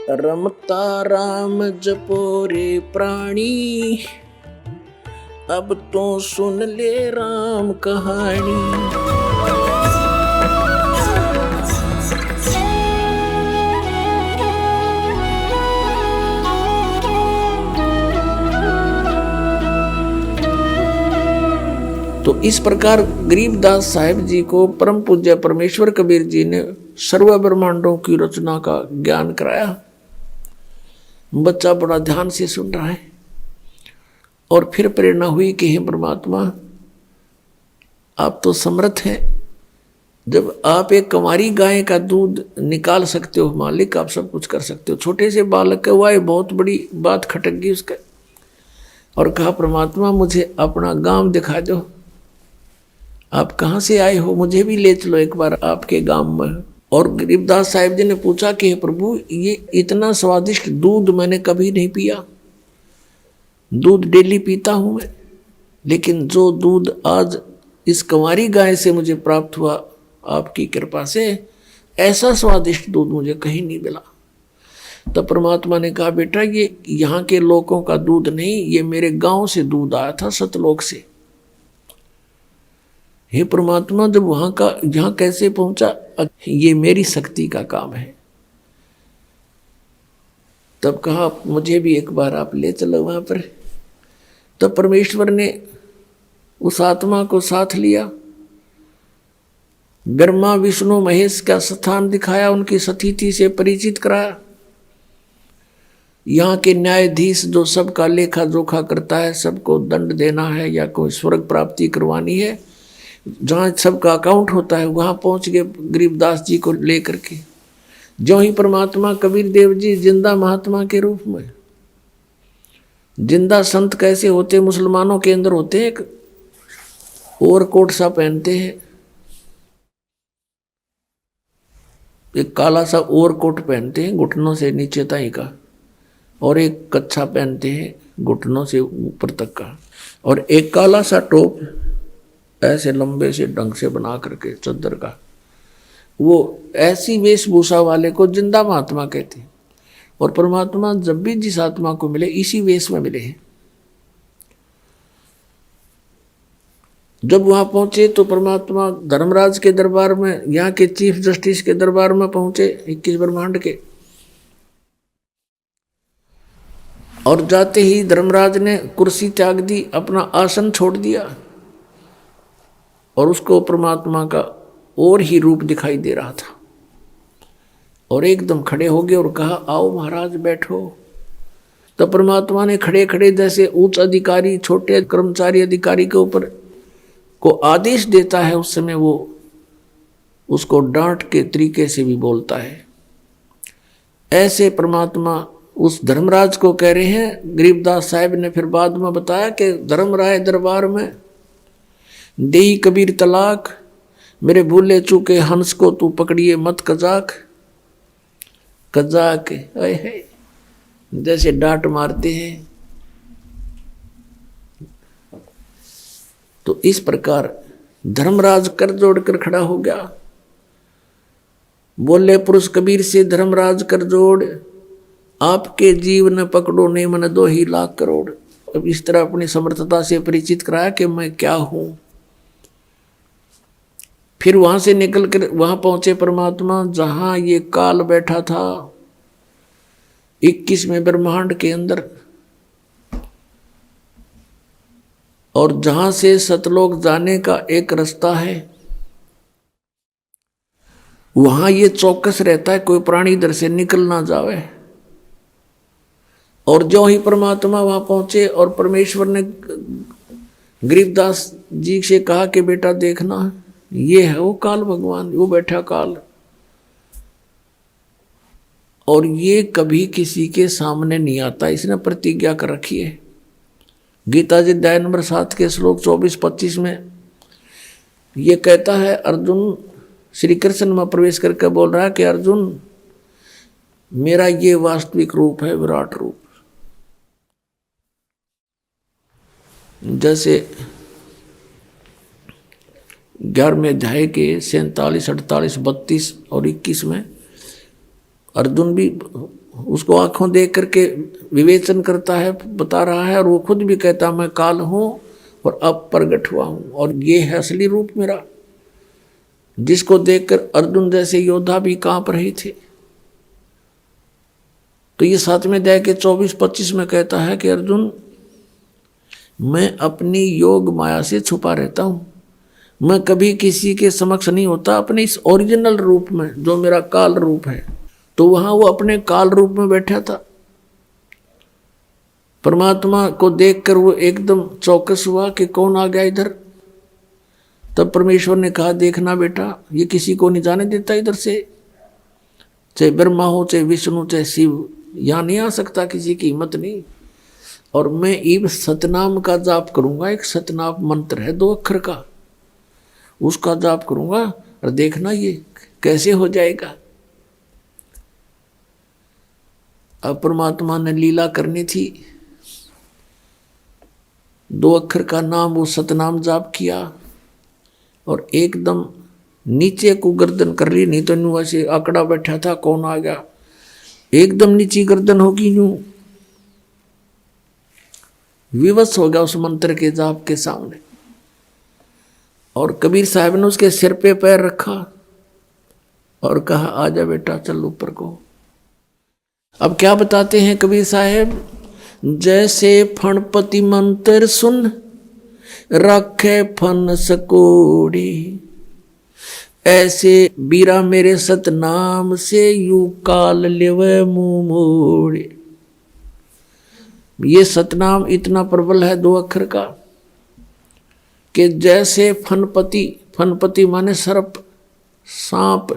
रमता राम जपो रे प्राणी, अब तो सुन ले राम कहानी। तो इस प्रकार गरीबदास साहिब जी को परम पूज्य परमेश्वर कबीर जी ने सर्व ब्रह्मांडों की रचना का ज्ञान कराया। बच्चा बड़ा ध्यान से सुन रहा है और फिर प्रेरणा हुई कि हे परमात्मा, आप तो समर्थ हैं। जब आप एक कंवारी गाय का दूध निकाल सकते हो मालिक, आप सब कुछ कर सकते हो। छोटे से बालक का हुआ ये बहुत बड़ी बात खटक गई उसका, और कहा परमात्मा मुझे अपना गांव दिखा दो, आप कहाँ से आए हो, मुझे भी ले चलो एक बार आपके गांव में। और गरीबदास साहिब जी ने पूछा कि प्रभु, ये इतना स्वादिष्ट दूध मैंने कभी नहीं पिया। दूध डेली पीता हूं मैं, लेकिन जो दूध आज इस कंवारी गाय से मुझे प्राप्त हुआ आपकी कृपा से, ऐसा स्वादिष्ट दूध मुझे कहीं नहीं मिला। तब परमात्मा ने कहा बेटा, ये यहाँ के लोगों का दूध नहीं, ये मेरे गांव से दूध आया था, सतलोक से। हे परमात्मा, जब वहां का यहाँ कैसे पहुंचा, ये मेरी शक्ति का काम है। तब कहा मुझे भी एक बार आप ले चलो वहां पर। तब परमेश्वर ने उस आत्मा को साथ लिया, ब्रह्मा विष्णु महेश का स्थान दिखाया, उनकी सतीथि से परिचित कराया। यहाँ के न्यायाधीश जो सबका लेखा जोखा करता है, सबको दंड देना है या कोई स्वर्ग प्राप्ति करवानी है, जहाँ सबका अकाउंट होता है, वहाँ पहुँच गए गरीबदास जी को लेकर के। जो ही परमात्मा कबीर देव जी जिंदा महात्मा के रूप में, जिंदा संत कैसे होते मुसलमानों के अंदर होते हैं, ओवरकोट सा पहनते हैं, एक काला सा ओवरकोट पहनते हैं घुटनों से नीचे तक का, और एक कच्छा पहनते हैं घुटनों से ऊपर तक का, और एक काला सा टोप ऐसे लंबे से ढंग से बना करके चद्दर का। वो ऐसी वेशभूषा वाले को जिंदा महात्मा कहते हैं। और परमात्मा जब भी जिस आत्मा को मिले इसी वेश में मिले हैं। जब वहां पहुंचे तो परमात्मा धर्मराज के दरबार में, यहाँ के चीफ जस्टिस के दरबार में पहुंचे 21 ब्रह्मांड के। और जाते ही धर्मराज ने कुर्सी त्याग दी, अपना आसन छोड़ दिया, और उसको परमात्मा का और ही रूप दिखाई दे रहा था। और एकदम खड़े हो गए और कहा आओ महाराज बैठो। तो परमात्मा ने खड़े खड़े जैसे उच्च अधिकारी छोटे कर्मचारी अधिकारी के ऊपर को आदेश देता है, उस समय वो उसको डांट के तरीके से भी बोलता है। ऐसे परमात्मा उस धर्मराज को कह रहे हैं। गरीबदास साहिब ने फिर बाद में बताया कि धर्मराय दरबार में देई कबीर तलाक, मेरे भूले चूके हंस को तू पकड़िए मत कजाक। कजाक है जैसे डांट मारते हैं। तो इस प्रकार धर्मराज कर जोड़कर खड़ा हो गया। बोले पुरुष कबीर से धर्मराज कर जोड़, आपके जीवन पकड़ो नहीं मन 2 ही लाख करोड़। अब इस तरह अपनी समर्थता से परिचित कराया कि मैं क्या हूं। फिर वहां से निकल कर वहां पहुंचे परमात्मा जहां ये काल बैठा था 21वें ब्रह्मांड के अंदर, और जहां से सतलोक जाने का एक रास्ता है, वहां ये चौकस रहता है कोई प्राणी इधर से निकल ना जावे। और जो ही परमात्मा वहां पहुंचे और परमेश्वर ने गरीबदास जी से कहा कि बेटा देखना, ये है वो काल भगवान, वो बैठा काल, और ये कभी किसी के सामने नहीं आता, इसने प्रतिज्ञा कर रखी है। गीता जी अध्याय नंबर 7 के श्लोक 24-25 में ये कहता है, अर्जुन श्री कृष्ण में प्रवेश करके बोल रहा है कि अर्जुन, मेरा ये वास्तविक रूप है, विराट रूप। जैसे 11वें अध्याय के 47, 48, 32 और 21 में अर्जुन भी उसको आंखों देख करके विवेचन करता है, बता रहा है, और वो खुद भी कहता मैं काल हूं और अब प्रगट हुआ हूं और ये है असली रूप मेरा, जिसको देखकर अर्जुन जैसे योद्धा भी कांप रहे थे। तो ये 7वें अध्याय के 24-25 में कहता है कि अर्जुन, मैं अपनी योग माया से छुपा रहता हूं, मैं कभी किसी के समक्ष नहीं होता अपने इस ओरिजिनल रूप में जो मेरा काल रूप है। तो वहां वो अपने काल रूप में बैठा था। परमात्मा को देखकर वो एकदम चौकस हुआ कि कौन आ गया इधर। तब परमेश्वर ने कहा, देखना बेटा, ये किसी को नहीं जाने देता इधर से, चाहे ब्रह्मा हो, चाहे विष्णु, चाहे शिव, यहां नहीं आ सकता, किसी की हिम्मत नहीं। और मैं इब सतनाम का जाप करूंगा, एक सतनाम मंत्र है 2 अक्षर का, उसका जाप करूंगा और देखना ये कैसे हो जाएगा। अब परमात्मा ने लीला करनी थी, 2 अक्षर का नाम वो सतनाम जाप किया और एकदम नीचे को गर्दन कर ली, नहीं तो यूं ऐसे आंकड़ा बैठा था, कौन आ गया, एकदम नीची गर्दन होगी, यूं विवश हो गया उस मंत्र के जाप के सामने। और कबीर साहब ने उसके सिर पे पैर रखा और कहा, आजा बेटा, चल ऊपर को। अब क्या बताते हैं कबीर साहब, जैसे फणपति मंत्र सुन रखे फन सकोड़ी, ऐसे बीरा मेरे सतनाम से यू काल लेवे मुंह मोड़े। ये सतनाम इतना प्रबल है 2 अक्षर का कि जैसे फनपति, फनपति माने सर्प, सांप,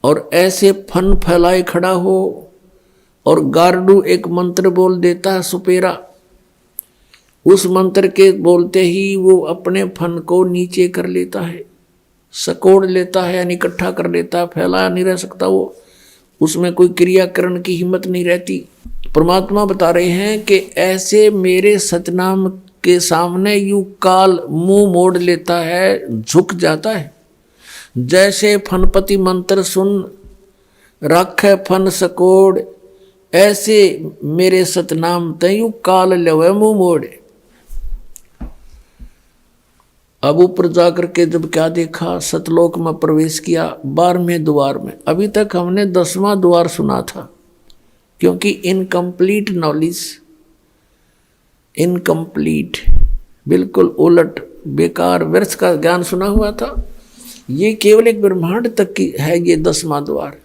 और ऐसे फन फैलाए खड़ा हो और गारडू एक मंत्र बोल देता है सुपेरा, उस मंत्र के बोलते ही वो अपने फन को नीचे कर लेता है, सकोड़ लेता है, यानी इकट्ठा कर लेता है, फैलाया नहीं रह सकता वो, उसमें कोई क्रियाकरण की हिम्मत नहीं रहती। परमात्मा बता रहे हैं कि ऐसे मेरे सतनाम के सामने यू काल मुंह मोड़ लेता है, झुक जाता है। जैसे फनपति मंत्र सुन राखे फन सकोड़, ऐसे मेरे सतनाम तयू काल लेवे मुंह मोड़े। अब ऊपर जाकर के जब क्या देखा, सतलोक में प्रवेश किया 12वें द्वार में। अभी तक हमने 10वां द्वार सुना था, क्योंकि इनकम्प्लीट नॉलेज, इनकम्प्लीट, बिल्कुल उलट बेकार व्यर्थ का ज्ञान सुना हुआ था। ये केवल एक ब्रह्मांड तक की है ये 10वां द्वार,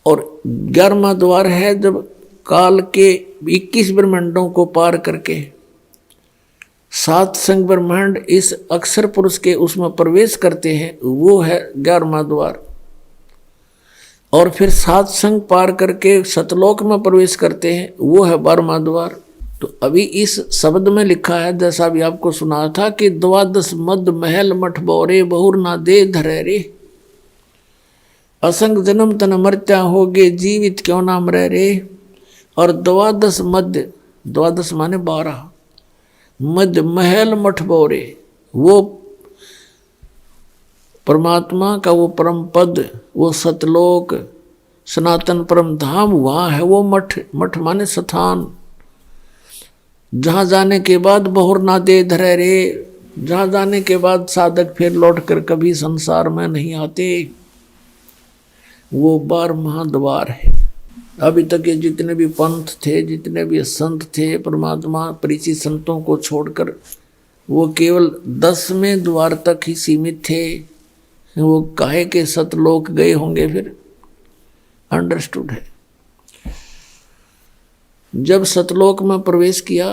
और 11वां द्वार है जब काल के 21 ब्रह्मांडों को पार करके 7 संग ब्रह्मांड इस अक्षर पुरुष के उसमें प्रवेश करते हैं, वो है 11वां द्वार। और फिर 7 संग पार करके सतलोक में प्रवेश करते हैं, वो है 12वां द्वार। तो अभी इस शब्द में लिखा है, जैसा भी आपको सुना था, कि 12 मद महल मठ बोरे बहुर ना दे धरे रे, असंग जन्म तन मर्त्या होगे जीवित क्यों ना मरे रे। और 12 मध्य, 12 माने 12, मध्य महल मठ बोरे, वो परमात्मा का वो परम पद, वो सतलोक, सनातन परम धाम वहाँ है वो मठ। मठ माने स्थान, जहाँ जाने के बाद बहुर ना दे धरे रे, जहाँ जाने के बाद साधक फिर लौट कर कभी संसार में नहीं आते, वो 12वां द्वार है। अभी तक ये जितने भी पंथ थे, जितने भी संत थे, परमात्मा परिचित संतों को छोड़कर वो केवल 10वें द्वार तक ही सीमित थे। वो काहे के सतलोक गए होंगे फिर, अंडरस्टूड है। जब सतलोक में प्रवेश किया,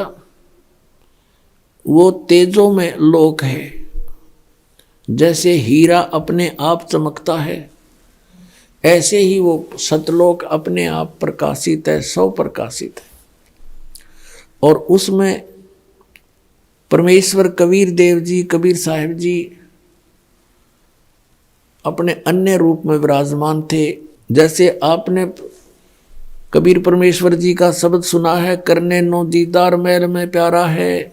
वो तेजों में लोक है, जैसे हीरा अपने आप चमकता है, ऐसे ही वो सतलोक अपने आप प्रकाशित है, सौ प्रकाशित है। और उसमें परमेश्वर कबीर देव जी, कबीर साहिब जी अपने अन्य रूप में विराजमान थे। जैसे आपने कबीर परमेश्वर जी का शब्द सुना है, करने नो दीदार मैल में प्यारा है,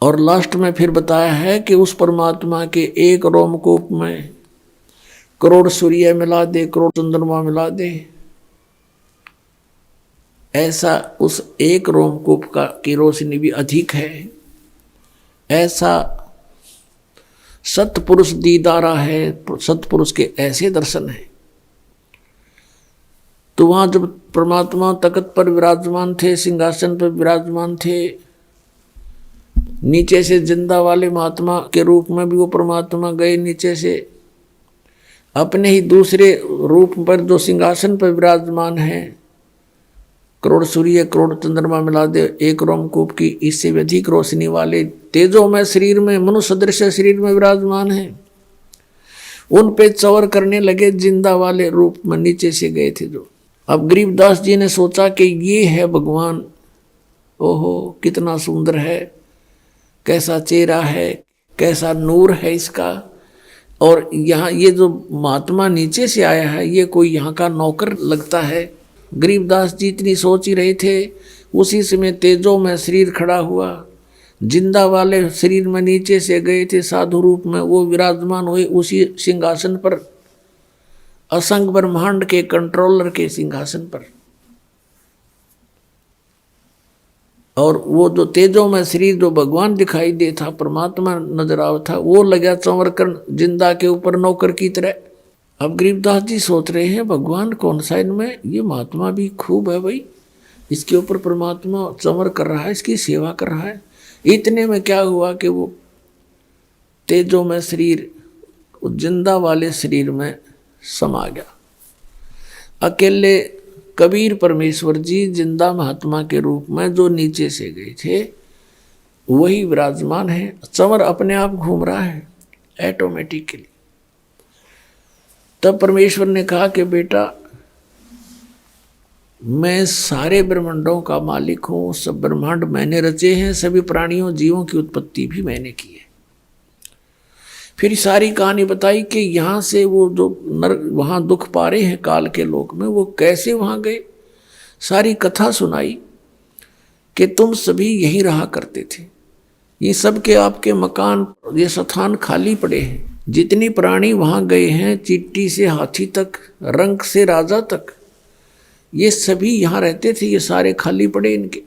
और लास्ट में फिर बताया है कि उस परमात्मा के एक रोमकूप में करोड़ सूर्य मिला दे, करोड़ चंद्रमा मिला दे, ऐसा उस एक रोमकूप की रोशनी भी अधिक है। ऐसा सतपुरुष दीदारा है, सतपुरुष के ऐसे दर्शन है। तो वहां जब परमात्मा तख्त पर विराजमान थे, सिंहासन पर विराजमान थे, नीचे से जिंदा वाले महात्मा के रूप में भी वो परमात्मा गए नीचे से, अपने ही दूसरे रूप पर जो सिंहासन पर विराजमान है, करोड़ सूर्य करोड़ चंद्रमा मिला दे एक रोमकूप की इससे भी अधिक रोशनी वाले तेजो में शरीर में, मनुष्य सदृश शरीर में विराजमान है। उन पे चौर करने लगे, जिंदा वाले रूप में नीचे से गए थे जो। अब गरीबदास जी ने सोचा कि ये है भगवान, ओहो कितना सुंदर है, कैसा चेहरा है, कैसा नूर है इसका। और यहाँ ये जो महात्मा नीचे से आया है, ये कोई यहाँ का नौकर लगता है। गरीबदास जी इतनी सोच ही रहे थे, उसी समय तेजो में शरीर खड़ा हुआ, जिंदा वाले शरीर में नीचे से गए थे साधु रूप में, वो विराजमान हुए उसी सिंहासन पर, असंग ब्रह्मांड के कंट्रोलर के सिंहासन पर। और वो जो तेजो में शरीर जो भगवान दिखाई दे था, परमात्मा नजर आव था, वो लगा चंवर कर जिंदा के ऊपर नौकर की तरह। अब गरीबदास जी सोच रहे हैं भगवान कौन सा इनमें, ये महात्मा भी खूब है भाई, इसके ऊपर परमात्मा चंवर कर रहा है, इसकी सेवा कर रहा है। इतने में क्या हुआ कि वो तेजो में शरीर जिंदा वाले शरीर में समा गया। अकेले कबीर परमेश्वर जी जिंदा महात्मा के रूप में जो नीचे से गए थे वही विराजमान है, चंवर अपने आप घूम रहा है ऑटोमेटिकली। तब परमेश्वर ने कहा कि बेटा मैं सारे ब्रह्मांडों का मालिक हूँ, सब ब्रह्मांड मैंने रचे हैं, सभी प्राणियों जीवों की उत्पत्ति भी मैंने की है। फिर सारी कहानी बताई कि यहाँ से वो जो वहाँ दुख पा रहे हैं काल के लोक में, वो कैसे वहाँ गए, सारी कथा सुनाई कि तुम सभी यहीं रहा करते थे, ये सब के आपके मकान ये स्थान खाली पड़े हैं, जितनी प्राणी वहाँ गए हैं, चींटी से हाथी तक, रंक से राजा तक, ये सभी यहाँ रहते थे, ये सारे खाली पड़े इनके।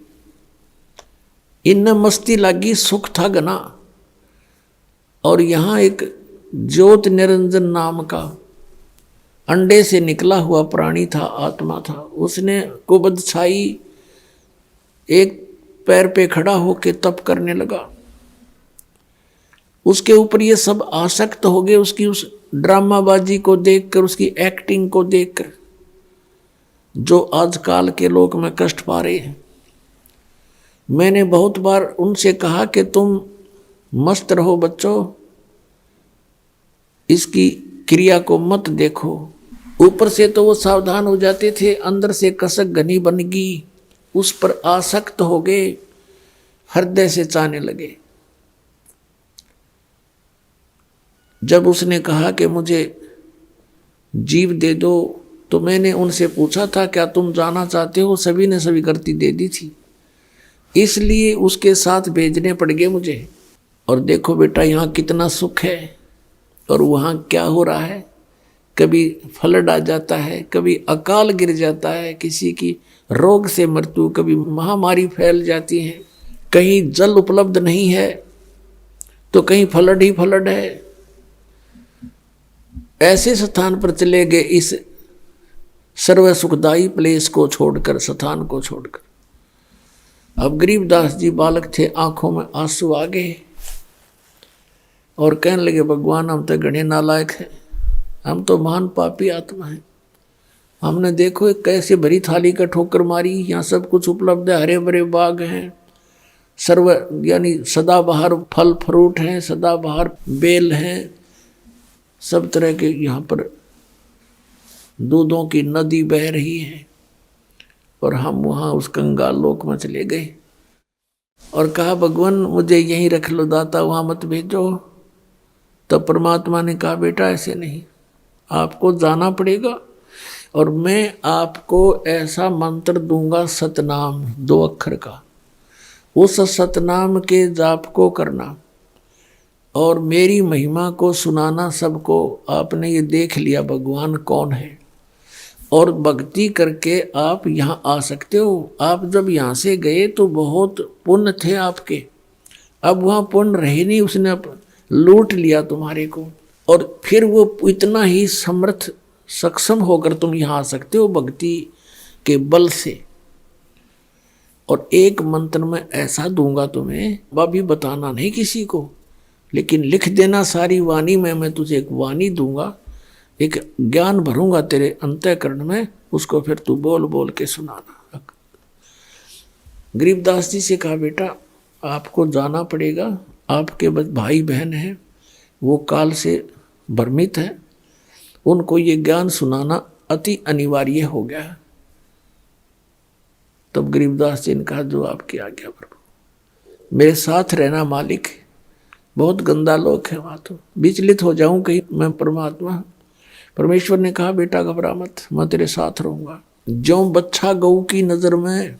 इनमें मस्ती लगी, सुख था घना। और यहाँ एक ज्योत निरंजन नाम का अंडे से निकला हुआ प्राणी था, आत्मा था, उसने कुबद छाई, एक पैर पे खड़ा होके तप करने लगा। उसके ऊपर ये सब आसक्त हो गए, उसकी उस ड्रामाबाजी को देखकर, उसकी एक्टिंग को देखकर, जो आजकल के लोग में कष्ट पा रहे हैं। मैंने बहुत बार उनसे कहा कि तुम मस्त रहो बच्चों, इसकी क्रिया को मत देखो। ऊपर से तो वो सावधान हो जाते थे, अंदर से कसक घनी बन गई, उस पर आसक्त हो गए, हृदय से चाहने लगे। जब उसने कहा कि मुझे जीव दे दो, तो मैंने उनसे पूछा था क्या तुम जाना चाहते हो, सभी ने सभी करती दे दी थी, इसलिए उसके साथ भेजने पड़ गए मुझे। और देखो बेटा यहाँ कितना सुख है और वहाँ क्या हो रहा है, कभी फ्लड आ जाता है, कभी अकाल गिर जाता है, किसी की रोग से मृत्यु, कभी महामारी फैल जाती है, कहीं जल उपलब्ध नहीं है तो कहीं फ्लड ही फ्लड है। ऐसे स्थान पर चले गए इस सर्व सुखदायी प्लेस को छोड़कर, स्थान को छोड़कर। अब गरीबदास जी बालक थे, आंखों में आंसू आ गए और कहने लगे भगवान हम तो घने नालायक हैं, हम तो महान पापी आत्मा हैं, हमने देखो कैसे भरी थाली का ठोकर मारी, यहाँ सब कुछ उपलब्ध है, हरे भरे बाग हैं, सर्व यानी सदाबहार फल फ्रूट हैं, सदाबहार बेल हैं, सब तरह के यहाँ पर दूधों की नदी बह रही है, और हम वहाँ उस कंगाल लोक में चले गए और कहा भगवान मुझे यहीं रख लो दाता, वहाँ मत भेजो। तब परमात्मा ने कहा बेटा ऐसे नहीं, आपको जाना पड़ेगा और मैं आपको ऐसा मंत्र दूंगा सतनाम 2 अक्षर का, उस सतनाम के जाप को करना और मेरी महिमा को सुनाना सबको। आपने ये देख लिया भगवान कौन है, और भक्ति करके आप यहाँ आ सकते हो। आप जब यहाँ से गए तो बहुत पुण्य थे आपके, अब वहाँ पुण्य रहे नहीं, उसने लूट लिया तुम्हारे को। और फिर वो इतना ही समर्थ सक्षम होकर तुम यहाँ आ सकते हो भक्ति के बल से। और एक मंत्र में ऐसा दूंगा तुम्हें, वह भी बताना नहीं किसी को, लेकिन लिख देना सारी वाणी में। मैं तुझे एक वाणी दूंगा, एक ज्ञान भरूंगा तेरे अंतःकरण में, उसको फिर तू बोल बोल के सुनाना। गरीबदास जी से कहा, बेटा आपको जाना पड़ेगा, आपके भाई बहन हैं, वो काल से भ्रमित है, उनको ये ज्ञान सुनाना अति अनिवार्य हो गया है। तब गरीबदास जी ने कहा, जो आपकी आज्ञा प्रभु, मेरे साथ रहना मालिक। बहुत गंदा लोग है वहाँ, तो विचलित हो जाऊं कहीं मैं परमात्मा। परमेश्वर ने कहा, बेटा घबरा मत, मैं तेरे साथ रहूंगा। ज्यों बच्छा गऊ की नजर में,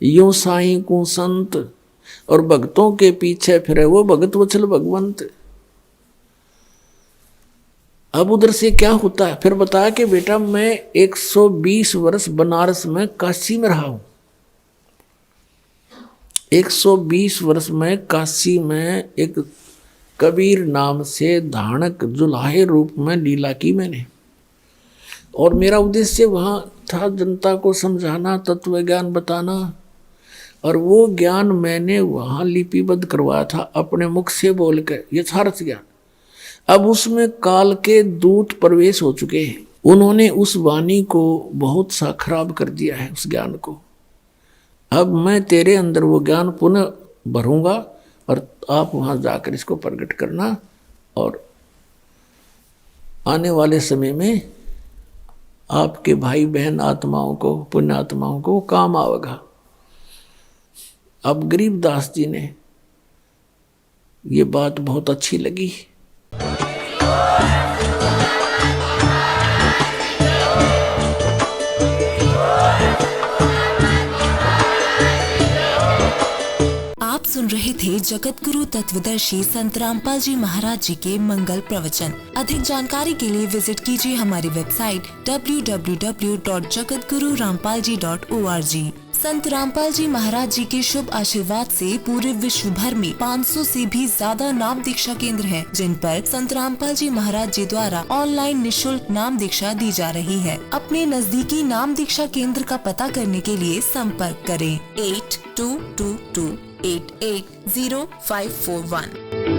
यूं साईं को संत, और भक्तों के पीछे फिरे वो भगत वत्सल भगवंत। अब उधर से क्या होता है फिर बताया कि बेटा मैं 120 वर्ष बनारस में काशी में रहा हूं। 120 वर्ष में काशी में एक कबीर नाम से धानक जुलाहे रूप में लीला की मैंने, और मेरा उद्देश्य वहाँ था जनता को समझाना, तत्व ज्ञान बताना, और वो ज्ञान मैंने वहाँ लिपिबद्ध करवाया था अपने मुख से बोल के, यथार्थ ज्ञान। अब उसमें काल के दूत प्रवेश हो चुके हैं, उन्होंने उस वाणी को बहुत सा खराब कर दिया है, उस ज्ञान को। अब मैं तेरे अंदर वो ज्ञान पुनः भरूंगा, और आप वहाँ जाकर इसको प्रकट करना, और आने वाले समय में आपके भाई बहन आत्माओं को, पुण्य आत्माओं को काम आवेगा। अब गरीबदास जी ने ये बात बहुत अच्छी लगी। आप सुन रहे थे जगत गुरु तत्वदर्शी संत रामपाल जी महाराज जी के मंगल प्रवचन। अधिक जानकारी के लिए विजिट कीजिए हमारी वेबसाइट www.jagatgururampalji.org। संत रामपाल जी महाराज जी के शुभ आशीर्वाद से पूरे विश्व भर में 500 से भी ज्यादा नाम दीक्षा केंद्र हैं, जिन पर संत रामपाल जी महाराज जी द्वारा ऑनलाइन निशुल्क नाम दीक्षा दी जा रही है। अपने नजदीकी नाम दीक्षा केंद्र का पता करने के लिए संपर्क करें 8222880541।